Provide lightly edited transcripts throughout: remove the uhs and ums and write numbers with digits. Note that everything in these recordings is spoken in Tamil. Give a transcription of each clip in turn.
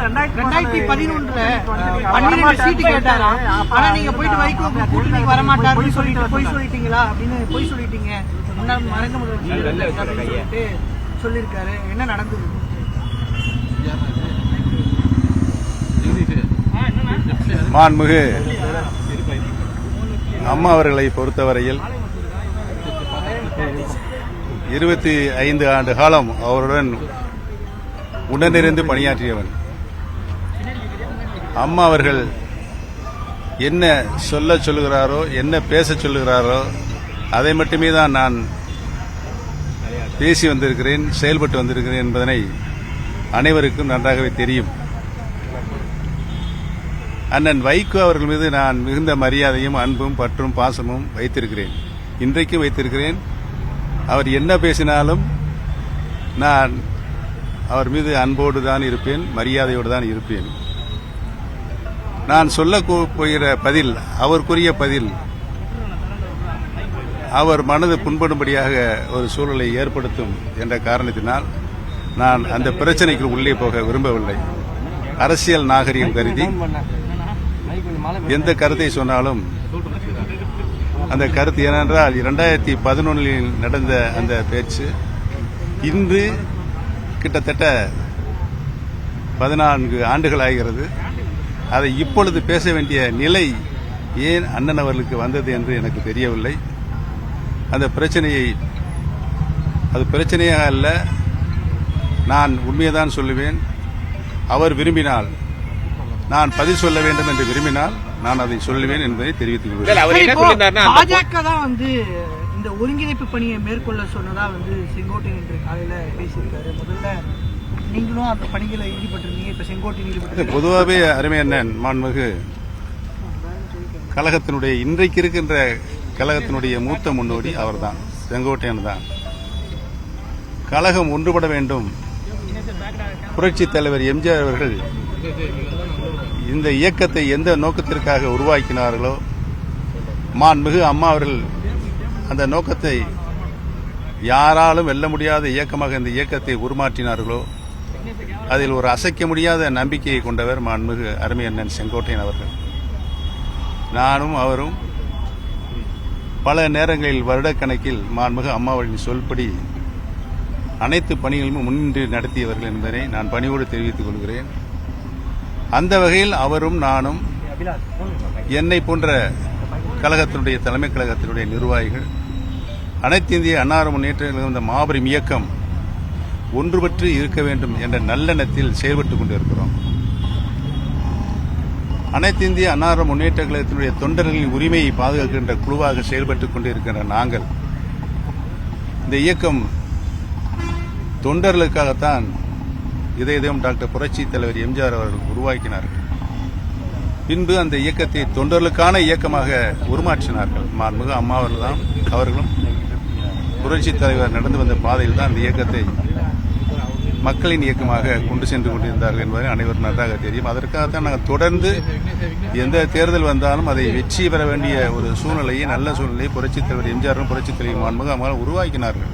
2011 12 சீட்டு கேட்டாரா? ஆனா நீங்க போயிட்டு வைகோக்கு கூட்டணிக்கு வரமாட்டாருன்னு சொல்லிட்டு போய் சொல்லிட்டீங்களா அப்படின்னு போய் சொல்லிட்டீங்க. மறைந்த முதலமைச்சர் சொல்லியிருக்காரு. என்ன நடந்தது? மாண்புமிகு அம்மா அவர்களை பொறுத்தவரையில் 25 ஆண்டு காலம் அவருடன் உடனிருந்து பணியாற்றியவன். அம்மா அவர்கள் என்ன சொல்லுகிறாரோ, என்ன பேச சொல்லுகிறாரோ அதை மட்டுமே தான் நான் பேசி வந்திருக்கிறேன், செயல்பட்டு வந்திருக்கிறேன் என்பதனை அனைவருக்கும் நன்றாகவே தெரியும். அண்ணன் வைகோ அவர்கள் மீது நான் மிகுந்த மரியாதையும் அன்பும் பற்றும் பாசமும் வைத்திருக்கிறேன், இன்றைக்கும் வைத்திருக்கிறேன். அவர் என்ன பேசினாலும் நான் அவர் மீது அன்போடு தான் இருப்பேன், மரியாதையோடு தான் இருப்பேன். நான் சொல்ல போகிற பதில், அவருக்குரிய பதில், அவர் மனது புண்படும்படியாக ஒரு சூழலை ஏற்படுத்தும் என்ற காரணத்தினால் நான் அந்த பிரச்சனைக்கு உள்ளே போக விரும்பவில்லை. அரசியல் நாகரிகம் கருதி எந்த கருத்தை சொன்னாலும் அந்த கருத்து ஏனென்றால் 2011 நடந்த அந்த பேச்சு இன்று கிட்டத்தட்ட 14 ஆண்டுகள் ஆகிறது. அதை இப்பொழுது பேச வேண்டிய நிலை ஏன் அண்ணன் அவர்களுக்கு வந்தது என்று எனக்கு தெரியவில்லை. அந்த பிரச்சனையை அது பிரச்சனையாக அல்ல, நான் உண்மையைதான் சொல்லுவேன். அவர் விரும்பினால், நான் பதில் சொல்ல வேண்டும் என்று விரும்பினால் நான் அதை சொல்லுவேன் என்பதை தெரிவித்துக் கொள்கிறேன். பாஜக தான் இந்த ஒருங்கிணைப்பு பணியை மேற்கொள்ள சொன்னதா செங்கோட்டையன் இன்று காலையில பேசியிருக்காரு. முதல்ல நீங்களும் அந்த பணிகளை ஈடுபட்டிருந்தீங்க, இப்ப செங்கோட்டையன் ஈடுபட்டு பொதுவாகவே அருமை அண்ணன் மாண்புமிகு கழகத்தினுடைய இன்றைக்கு இருக்கின்ற கழகத்தினுடைய மூத்த முன்னோடி அவர்தான், செங்கோட்டையன் தான். கழகம் ஒன்றுபட வேண்டும். புரட்சித் தலைவர் எம்ஜிஆர் அவர்கள் இந்த இயக்கத்தை எந்த நோக்கத்திற்காக உருவாக்கினார்களோ, மாண்புமிகு அம்மா அவர்கள் அந்த நோக்கத்தை யாராலும் வெல்ல முடியாத இயக்கமாக இந்த இயக்கத்தை உருமாற்றினார்களோ, அதில் ஒரு அசைக்க முடியாத நம்பிக்கையை கொண்டவர் மாண்புமிகு அருமை அண்ணன் செங்கோட்டையன் அவர்கள். நானும் அவரும் பல நேரங்களில் வருடக்கணக்கில் மாண்புமிகு அம்மாவளின் சொல்படி அனைத்து பணிகளும் முன்னின்று நடத்தியவர்கள் என்பதை நான் பணியோடு தெரிவித்துக் கொள்கிறேன். அந்த வகையில் அவரும் நானும், என்னை போன்ற கழகத்தினுடைய தலைமை கழகத்தினுடைய நிர்வாகிகள், அனைத்து இந்திய அண்ணா முன்னேற்ற இந்த மாபெரும் இயக்கம் ஒன்றுபட்டு இருக்க வேண்டும் என்ற நல்லெண்ணத்தில் செயல்பட்டுக் கொண்டிருக்கிறோம். அனைத்து இந்திய அண்ணா முன்னேற்ற கழகத்தினுடைய தொண்டர்களின் உரிமையை பாதுகாக்கின்ற குழுவாக செயல்பட்டுக் கொண்டிருக்கின்ற நாங்கள், இந்த இயக்கம் தொண்டர்களுக்காகத்தான் இதயம் டாக்டர் புரட்சி தலைவர் எம்ஜிஆர் அவர்கள் உருவாக்கினார்கள். பின்பு அந்த இயக்கத்தை தொண்டர்களுக்கான இயக்கமாக உருமாற்றினார்கள். மாண்புமிகு அம்மா அவர்களும் புரட்சி தலைவர் நடந்து வந்த பாதையில் தான் அந்த இயக்கத்தை மக்களின் இயக்கமாக கொண்டு சென்று கொண்டிருந்தார்கள் என்பதை அனைவரும் நன்றாக தெரியும். அதற்காகத்தான் நாங்கள் தொடர்ந்து எந்த தேர்தல் வந்தாலும் அதை வெற்றி பெற வேண்டிய ஒரு சூழ்நிலையை, நல்ல சூழ்நிலையை புரட்சித் தலைவர் எம்ஜிஆரும் புரட்சித் தலைவர் மாண்புமிகு அம்மாவும் உருவாக்கினார்கள்.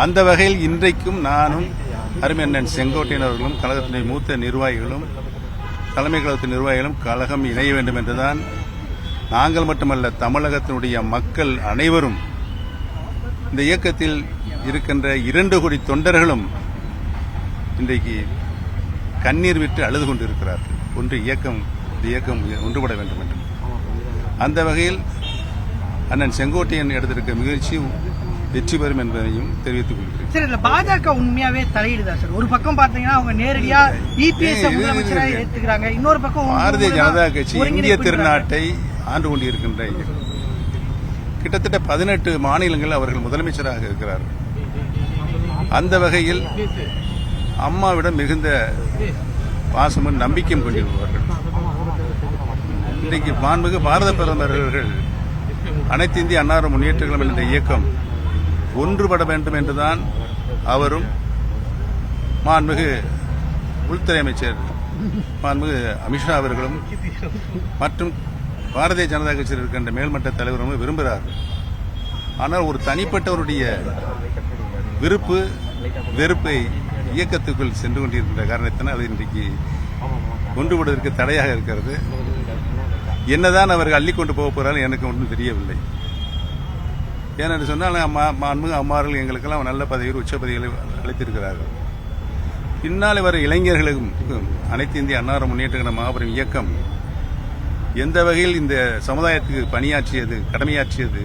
அந்த வகையில் இன்றைக்கும் நானும் அருமை அண்ணன் செங்கோட்டையன் அவர்களும் கழகத்தினுடைய மூத்த நிர்வாகிகளும் தலைமை கழகத்தின் நிர்வாகிகளும் கழகம் இணைய வேண்டும் என்றுதான், நாங்கள் மட்டுமல்ல தமிழகத்தினுடைய மக்கள் அனைவரும், இந்த இயக்கத்தில் இருக்கின்ற 2 கோடி தொண்டர்களும் இன்றைக்கு கண்ணீர் விட்டு அழுது கொண்டிருக்கிறார்கள். இந்த இயக்கம் ஒன்றுபட வேண்டும் என்று. அந்த வகையில் அண்ணன் செங்கோட்டையன் எடுத்திருக்க முயற்சி வெற்றி பெறும் என்பதையும் தெரிவித்துக் கொள்கிறேன். சார், இதுல பாஜக உண்மையாவே தலையிடுதா சார்? ஒரு பக்கம் பாத்தீங்கன்னா அவங்க நேரடியா இபிஎஸ் முதலமைச்சரா ஏத்துக்கிறாங்க, இன்னொரு பக்கம் பாரதிய ஜனதா கட்சி இந்திய திருநாட்டை ஆண்டு கொண்டிருக்கின்ற கிட்டத்தட்ட 18 மாநிலங்கள் அவர்கள் முதலமைச்சராக இருக்கிறார்கள். அந்த வகையில் அம்மாவிடம் மிகுந்த பாசமும் நம்பிக்கையும் கொண்டிருப்பவர்கள். இன்றைக்கு மாண்புமிகு பாரத பிரதமர் அவர்கள் அனைத்து இந்திய அண்ணா முன்னேற்ற கழகம் என்ற இயக்கம் ஒன்றுபட வேண்டும் என்றுதான் அவரும், மாண்புமிகு உள்துறை அமைச்சர் மாண்புமிகு அமித்ஷா அவர்களும் மற்றும் பாரதிய ஜனதா கட்சியில் இருக்கின்ற மேல்மட்ட தலைவரும் விரும்புகிறார்கள். ஆனால் ஒரு தனிப்பட்டவருடைய விருப்பு வெறுப்பை இயக்கத்துக்குள் சென்று கொண்டிருக்கின்ற காரணத்தினால் அது இன்றைக்கு ஒன்றுபடுவதற்கு தடையாக இருக்கிறது. என்னதான் அவர்கள் அள்ளிக்கொண்டு போக போறார்கள் எனக்கு ஒன்றும் தெரியவில்லை. ஏனென்று சொன்னால் மாண்புமிகு அம்மாவர்கள் எங்களுக்கெல்லாம் நல்ல பதவிகள் உச்ச பதவிகளை அளித்திருக்கிறார்கள். பின்னால் வர இளைஞர்களுக்கும் அனைத்து இந்திய அன்னார முன்னேற்ற மாபெரும் இயக்கம் எந்த வகையில் இந்த சமுதாயத்துக்கு பணியாற்றியது, கடமையாற்றியது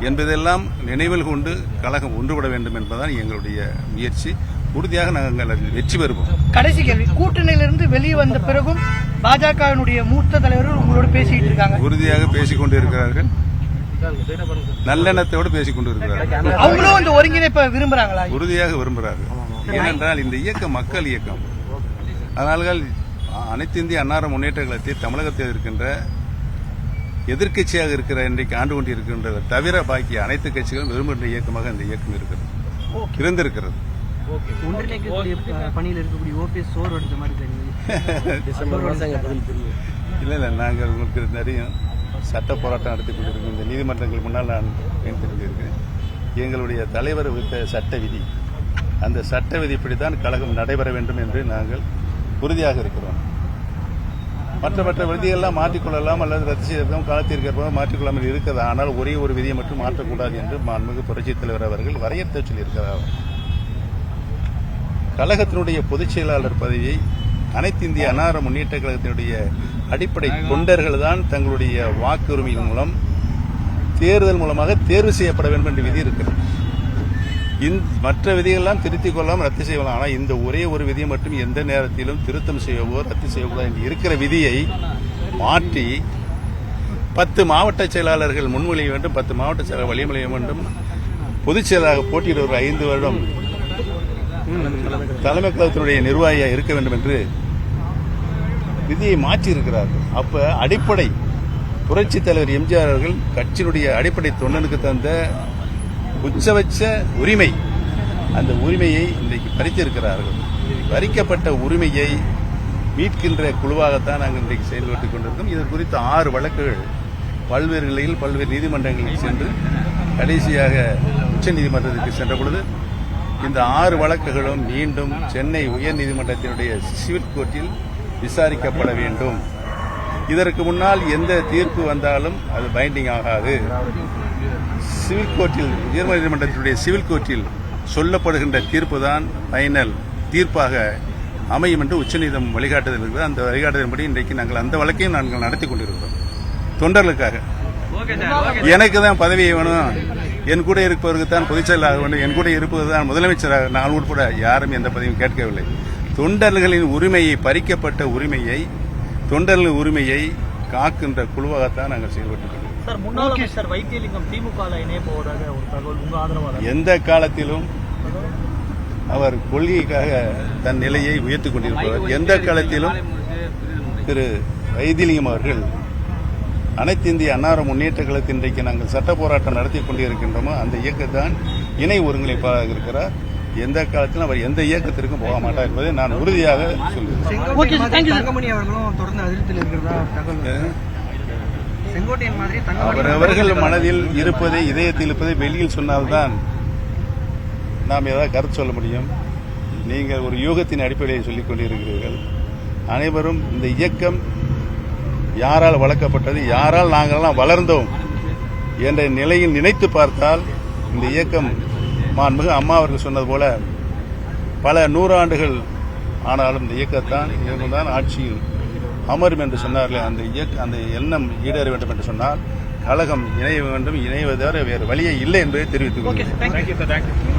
என்பதெல்லாம் நினைவில் கொண்டு கழகம் ஒன்றுபட வேண்டும் என்பதுதான் எங்களுடைய முயற்சி. உறுதியாக நாங்கள் அதில் வெற்றி பெறுவோம். கடைசி கேள்வி, கூட்டணியிலிருந்து வெளியே வந்த பிறகும் பாஜகவினுடைய மூத்த தலைவர்கள் உங்களோட பேசிட்டு இருக்காங்க. உறுதியாக பேசிக் கொண்டு இருக்கிறார்கள், நல்லெண்ணத்தோடு பேசிக் கொண்டு இருக்கிறார்கள். அவங்களும் இந்த ஒருங்கிணைப்பை விரும்புறாங்களா? உறுதியாக விரும்புகிறார்கள். ஏனென்றால் இந்த இயக்கம் மக்கள் இயக்கம். அதனால் அனைத்து இந்திய அன்னார முன்னேற்ற கழகத்தை தமிழகத்தில் இருக்கின்ற எதிர்க்கட்சியாக இருக்கிற இன்றைக்கு ஆண்டு கொண்டிருக்கின்றதை தவிர பாக்கி அனைத்து கட்சிகளும் விரும்புகின்ற இயக்கமாக இந்த இயக்கம் இருந்திருக்கிறது. பணியில் இருக்கக்கூடிய ஓபிஎஸ் சோறு அடிச்ச மாதிரி இல்ல நாங்கள் உங்களுக்கு தெரியும், சட்ட போராட்டம் நடத்தி கொண்டிருக்கோம். இந்த நீதிமன்றங்கள் முன்னால் நான் தெரிஞ்சிருக்கேன். எங்களுடைய தலைவர் விட்ட சட்ட விதி, அந்த சட்ட விதிப்படித்தான் கழகம் நடைபெற வேண்டும் என்று நாங்கள் உறுதியாக இருக்கிறோம். மற்ற விதியெல்லாம் மாற்றிக்கொள்ளலாம் அல்லது ரத்து செய்யலாம், காலத்திற்கு மாற்றிக்கொள்ளாமல் இருக்கிறது. ஆனால் ஒரே ஒரு விதியை மட்டும் மாற்றக்கூடாது என்று மாண்புமிகு புரட்சித் தலைவர் அவர்கள் வரையறுத்து சொல்லியிருக்கிறார். கழகத்தினுடைய பொதுச் செயலாளர் பதவியை அனைத்து இந்திய அன்னார முன்னேற்ற கழகத்தினுடைய அடிப்படை தொண்டர்கள் தான் தங்களுடைய வாக்குரிமையின் மூலம் தேர்தல் மூலமாக தேர்வு செய்யப்பட வேண்டும் என்ற விதி இருக்கிறது. மற்ற விதிகளெல்லாம் திருத்திக் கொள்ளலாம், ரத்து செய்யலாம். ஆனால் இந்த ஒரே ஒரு விதியை மட்டும் எந்த நேரத்திலும் திருத்தம் செய்யவோ ரத்து செய்யக்கூடாது என்று இருக்கிற விதியை மாற்றி 10 மாவட்ட செயலாளர்கள் முன்மொழிய வேண்டும், 10 மாவட்ட செயலாளர் வழிமொழிய வேண்டும், பொதுச் செயலாளராக போட்டியிடுவர் 5 வருடம் தலைமை கழகத்தினுடைய நிர்வாகியாக இருக்க வேண்டும் என்று விதியை மாற்றி இருக்கிறார்கள். அப்ப அடிப்படை புரட்சி தலைவர் எம்ஜிஆர் அவர்கள் கட்சியினுடைய அடிப்படை தொண்டனுக்கு தந்த உச்சபட்ச உரிமை, அந்த உரிமையை இன்றைக்கு பறித்திருக்கிறார்கள். பறிக்கப்பட்ட உரிமையை மீட்கின்ற குழுவாகத்தான் நாங்கள் இன்றைக்கு செயல்பட்டுக் கொண்டிருக்கோம். இது குறித்த 6 வழக்குகள் பல்வேறு நிலையில் பல்வேறு நீதிமன்றங்களில் சென்று கடைசியாக உச்சநீதிமன்றத்திற்கு சென்ற பொழுது இந்த 6 வழக்குகளும் மீண்டும் சென்னை உயர்நீதிமன்றத்தினுடைய சிவில் கோர்ட்டில் விசாரிக்கப்பட வேண்டும். இதற்கு முன்னால் எந்த தீர்ப்பு வந்தாலும் அது பைண்டிங் ஆகாது. சிவில் கோர்ட்டில், உயர்நீதிமன்றத்தினுடைய சிவில் கோர்ட்டில் சொல்லப்படுகின்ற தீர்ப்பு தான் ஃபைனல் தீர்ப்பாக அமையும் என்று உச்சநீதிமன்றம் வழிகாட்டுதல் இருக்கிறது. அந்த வழிகாட்டுதலின்படி இன்றைக்கு நாங்கள் அந்த வழக்கையும் நாங்கள் நடத்தி கொண்டிருக்கிறோம். தொண்டர்களுக்காக எனக்கு தான் பதவி வேணும், என் கூட இருப்பவருக்கு தான் பொதுச் செயலாளர் வேண்டும், என் கூட இருப்பது தான் முதலமைச்சராக, நான் உட்பட யாரும் எந்த பதவியும் கேட்கவில்லை. தொண்டர்களின் உரிமையை, பறிக்கப்பட்ட உரிமையை, தொண்டர்களின் உரிமையை காக்கின்ற குழுவாகத்தான் நாங்கள் செயல்பட்டுக் கொண்டிருக்கிறோம். எந்த காலத்திலும் அவர் கொள்கைக்காக தன் நிலையை உயர்த்திக் கொண்டிருப்பவர். எந்த காலத்திலும் திரு வைத்திலிங்கம் அவர்கள் அனைத்து இந்திய அன்னார முன்னேற்ற கழகத்தில் இன்றைக்கு நாங்கள் சட்ட போராட்டம் நடத்தி கொண்டிருக்கின்றோமோ அந்த இயக்கத்தான் இணை ஒருங்கிணைப்பாக இருக்கிறார். எந்த காலத்திலும் அவர் எந்த இயக்கத்திற்கும் போக மாட்டார் என்பதை நான் உறுதியாக சொல்கிறேன். அவர்கள் மனதில் இருப்பதை, இதயத்தில் இருப்பதை வெளியில் சொன்னால்தான் நாம் ஏதாவது கருத்து சொல்ல முடியும். நீங்கள் ஒரு யூகத்தின் அடிப்படையில் சொல்லிக் கொண்டிருக்கிறீர்கள். அனைவரும் இந்த இயக்கம் யாரால் வளர்க்கப்பட்டது, யாரால் நாங்கள்லாம் வளர்ந்தோம் என்ற நிலையில் நினைத்து பார்த்தால் இந்த இயக்கம் மாண்புமிகு அம்மா அவர்கள் சொன்னது போல பல 100 ஆண்டுகள் ஆனாலும் இந்த இயக்கத்தான் இவங்கள்தான் ஆட்சியில் அமரும் என்று சொன்னார்கள். அந்த எண்ணம் ஈடேற வேண்டும் என்று சொன்னால் கழகம் இணைய வேண்டும், இணைவதை வேறு வழியே இல்லை என்பதை தெரிவித்துக் கொள்கிறேன்.